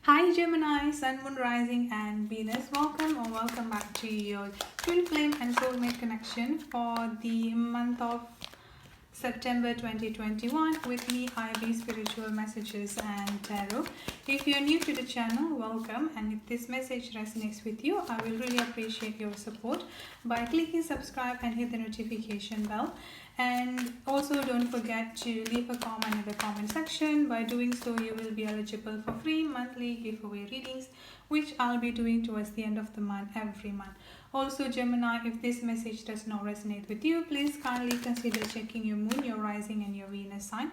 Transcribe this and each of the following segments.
Hi Gemini, Sun, Moon, Rising, and Venus. Welcome or welcome back to your Twin Flame and Soulmate connection for the month of September 2021 with me, Ivy Spiritual Messages and Tarot. If you're new to the channel, welcome, and if this message resonates with you, I will really appreciate your support by clicking subscribe and hit the notification bell. And also don't forget to leave a comment in the comment section. By doing so, you will be eligible for free monthly giveaway readings, which I'll be doing towards the end of the month every month. Also, Gemini, if this message does not resonate with you, please kindly consider checking your moon, your rising, and your Venus sign.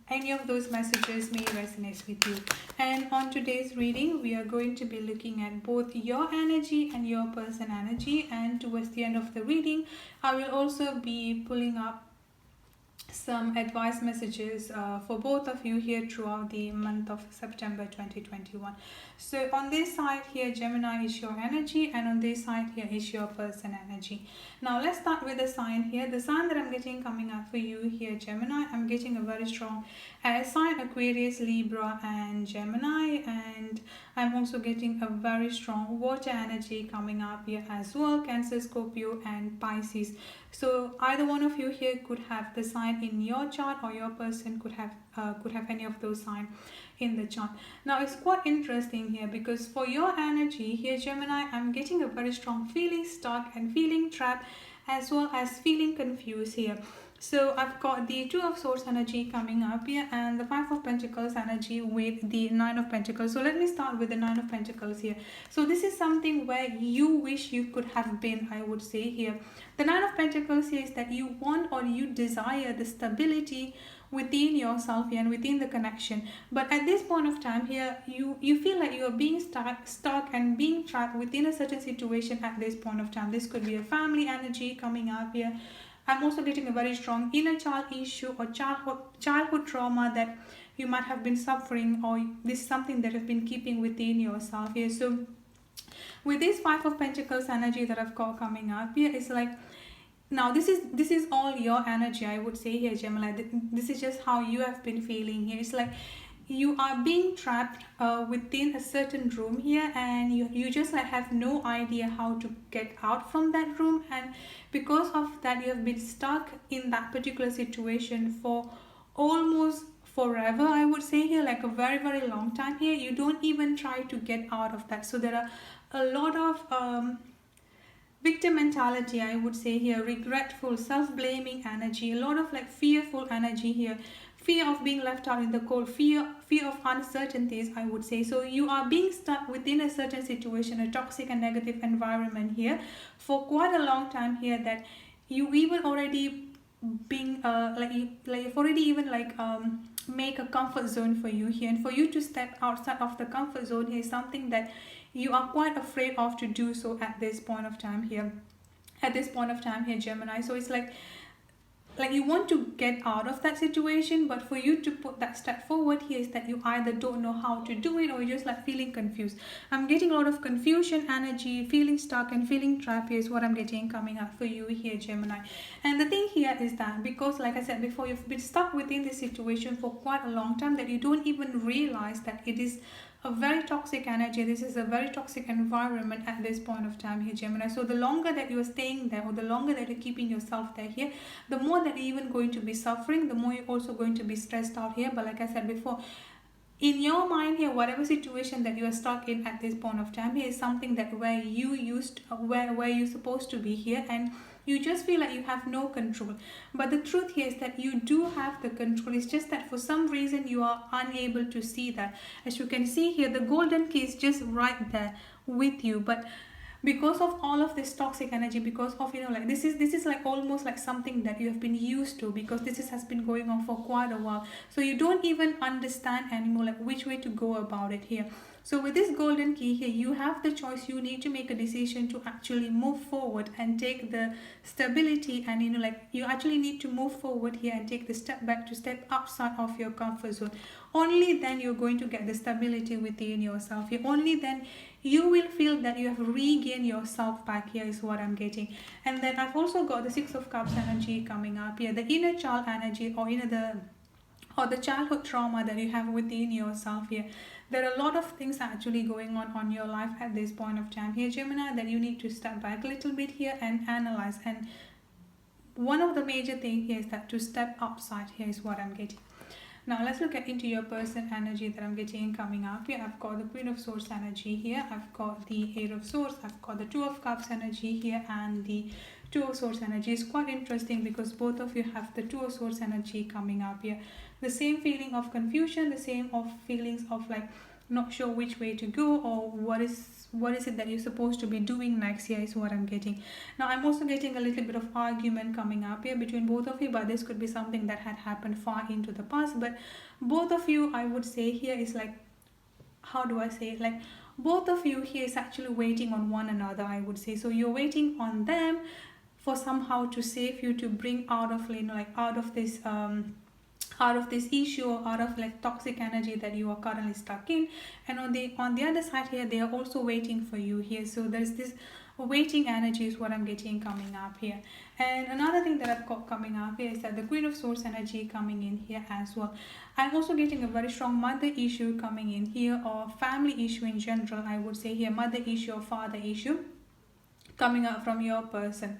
Any of those messages may resonate with you. And on today's reading, we are going to be looking at both your energy and your person energy. And towards the end of the reading, I will also be pulling up some advice messages for both of you here throughout the month of September 2021. So on this side here, Gemini is your energy, and on this side here is your person energy. Now let's start with the sign here. The sign that I'm getting coming up for you here, Gemini, I'm getting a very strong air sign, Aquarius, Libra, and Gemini, and I'm also getting a very strong water energy coming up here as well, Cancer, Scorpio, and Pisces. So either one of you here could have the sign in your chart, or your person could have any of those signs in the chart. Now it's quite interesting here because for your energy here, Gemini, I'm getting a very strong feeling stuck and feeling trapped, as well as feeling confused here. So I've got the Two of Swords energy coming up here, and the Five of Pentacles energy with the Nine of Pentacles. So let me start with the Nine of Pentacles here. So this is something where you wish you could have been, I would say here. The Nine of Pentacles here is that you want or you desire the stability within yourself here and within the connection, but at this point of time here, you feel like you are being stuck and being trapped within a certain situation at this point of time. This could be a family energy coming up here. I'm also getting a very strong inner child issue or childhood trauma that you might have been suffering, or this is something that has been keeping within yourself here. So with this Five of Pentacles energy that I've got coming up here, it's like, now this is all your energy, I would say here, Gemini. This is just how you have been feeling here. It's like you are being trapped within a certain room here, and you just like have no idea how to get out from that room, and because of that you have been stuck in that particular situation for almost forever, I would say here, like a very very long time here. You don't even try to get out of that. So there are a lot of victim mentality, I would say here, regretful, self-blaming energy, a lot of like fearful energy here, fear of being left out in the cold, fear of uncertainties, I would say. So you are being stuck within a certain situation, a toxic and negative environment here for quite a long time here, that you even already being like you've already even make a comfort zone for you here, and for you to step outside of the comfort zone here is something that you are quite afraid of to do so at this point of time here, Gemini. So it's like you want to get out of that situation, but for you to put that step forward here is that you either don't know how to do it, or you're just like feeling confused. I'm getting a lot of confusion energy, feeling stuck and feeling trapped here is what I'm getting coming up for you here, Gemini. And the thing here is that because, like I said before, you've been stuck within this situation for quite a long time, that you don't even realize that it is a very toxic energy. This is a very toxic environment at this point of time here, Gemini. So the longer that you are staying there, or the longer that you're keeping yourself there here, the more that you're even going to be suffering, the more you're also going to be stressed out here. But like I said before, in your mind here, whatever situation that you are stuck in at this point of time here is something that where you're supposed to be here, and you just feel like you have no control. But the truth here is that you do have the control. It's just that for some reason you are unable to see that. As you can see here, the golden key is just right there with you, but because of all of this toxic energy, because of this is like almost like something that you have been used to, because has been going on for quite a while, so you don't even understand anymore like which way to go about it here. So with this golden key here, you have the choice. You need to make a decision to actually move forward and take the stability, and you actually need to move forward here and take the step back, to step outside of your comfort zone. Only then you're going to get the stability within yourself here. Only then you will feel that you have regained yourself back here is what I'm getting. And then I've also got the Six of Cups energy coming up here, the inner child energy, or or the childhood trauma that you have within yourself here. There are a lot of things actually going on your life at this point of time here, Gemini, that you need to step back a little bit here and analyze. And one of the major things here is that to step outside here is what I'm getting. Now let's look at into your person energy that I'm getting coming up here. I've got the Queen of Swords energy here. I've got the Eight of Swords. I've got the Two of Cups energy here, and the Two of Swords energy is quite interesting because both of you have the Two of Swords energy coming up here. The same feeling of confusion, the same of feelings of like not sure which way to go, or what is it that you're supposed to be doing next here is what I'm getting. Now I'm also getting a little bit of argument coming up here between both of you, but this could be something that had happened far into the past. But both of you, I would say here is like, how do I say it, like both of you here is actually waiting on one another, I would say. So you're waiting on them for somehow to save you, to bring out of, you know, like out of this issue, or out of like toxic energy that you are currently stuck in. And on the other side here, they are also waiting for you here. So there's this waiting energy is what I'm getting coming up here. And another thing that I've got coming up here is that the Queen of Swords energy coming in here as well. I'm also getting a very strong mother issue coming in here, or family issue in general, I would say here, mother issue or father issue coming up from your person.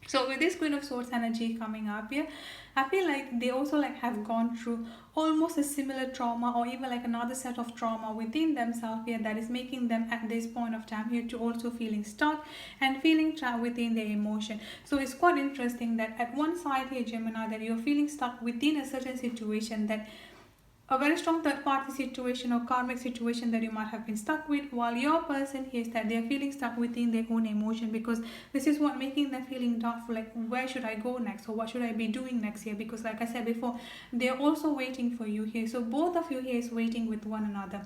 So with this Queen of Swords energy coming up here, I feel like they also like have gone through almost a similar trauma, or even like another set of trauma within themselves here, that is making them at this point of time here to also feeling stuck and feeling trapped within their emotion. So it's quite interesting that at one side here, Gemini, that you're feeling stuck within a certain situation, that a very strong third party situation or karmic situation that you might have been stuck with, while your person here is that they are feeling stuck within their own emotion, because this is what making them feeling doubtful, like where should I go next, or what should I be doing next here, because like I said before, they are also waiting for you here. So both of you here is waiting with one another.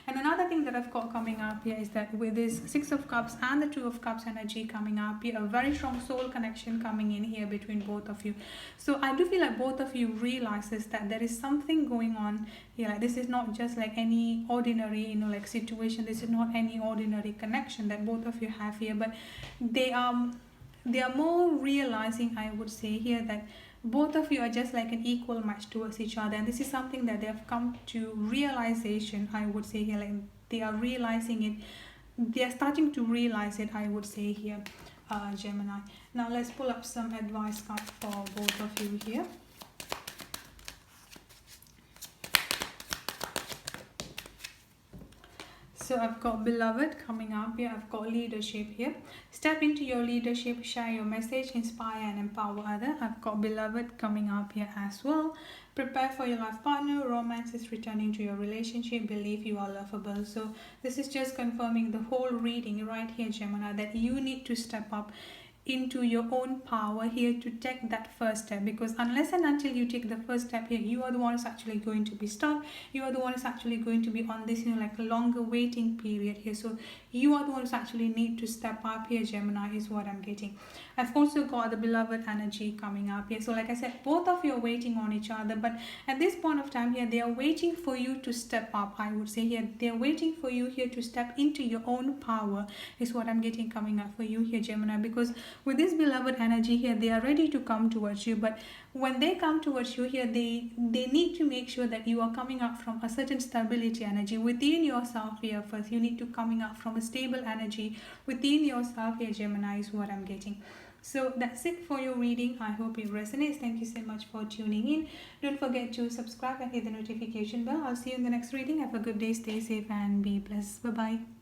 And another thing that I've got coming up here is that with this Six of Cups and the Two of Cups energy coming up here, a very strong soul connection coming in here between both of you. So I do feel like both of you realizes that there is something going on here. Like this is not just like any ordinary, you know, like situation. This is not any ordinary connection that both of you have here, but they are more realizing, I would say here, that both of you are just like an equal match towards each other. And this is something that they have come to realization, I would say here, like they are realizing it, they are starting to realize it, I would say here, Gemini. Now let's pull up some advice cards for both of you here. So I've got Beloved coming up here. I've got Leadership here. Step into your leadership, share your message, inspire and empower others. I've got Beloved coming up here as well. Prepare for your life partner. Romance is returning to your relationship. Believe you are lovable. So this is just confirming the whole reading right here, Gemini, that you need to step up into your own power here to take that first step, because unless and until you take the first step here, you are the one who's actually going to be stuck. You are the one who's actually going to be on this, you know, like a longer waiting period here. So you are the ones actually need to step up here, Gemini, is what I'm getting. I've also got the Beloved energy coming up here. So like I said, both of you are waiting on each other, but at this point of time here, they are waiting for you to step up, I would say here. They are waiting for you here to step into your own power, is what I'm getting coming up for you here, Gemini, because with this Beloved energy here, they are ready to come towards you. But when they come towards you here, they need to make sure that you are coming up from a certain stability energy within yourself here first. You need to coming up from a stable energy within yourself here, Gemini, is what I'm getting. So that's it for your reading. I hope it resonates. Thank you so much for tuning in. Don't forget to subscribe and hit the notification bell. I'll see you in the next reading. Have a good day, stay safe and be blessed. Bye bye.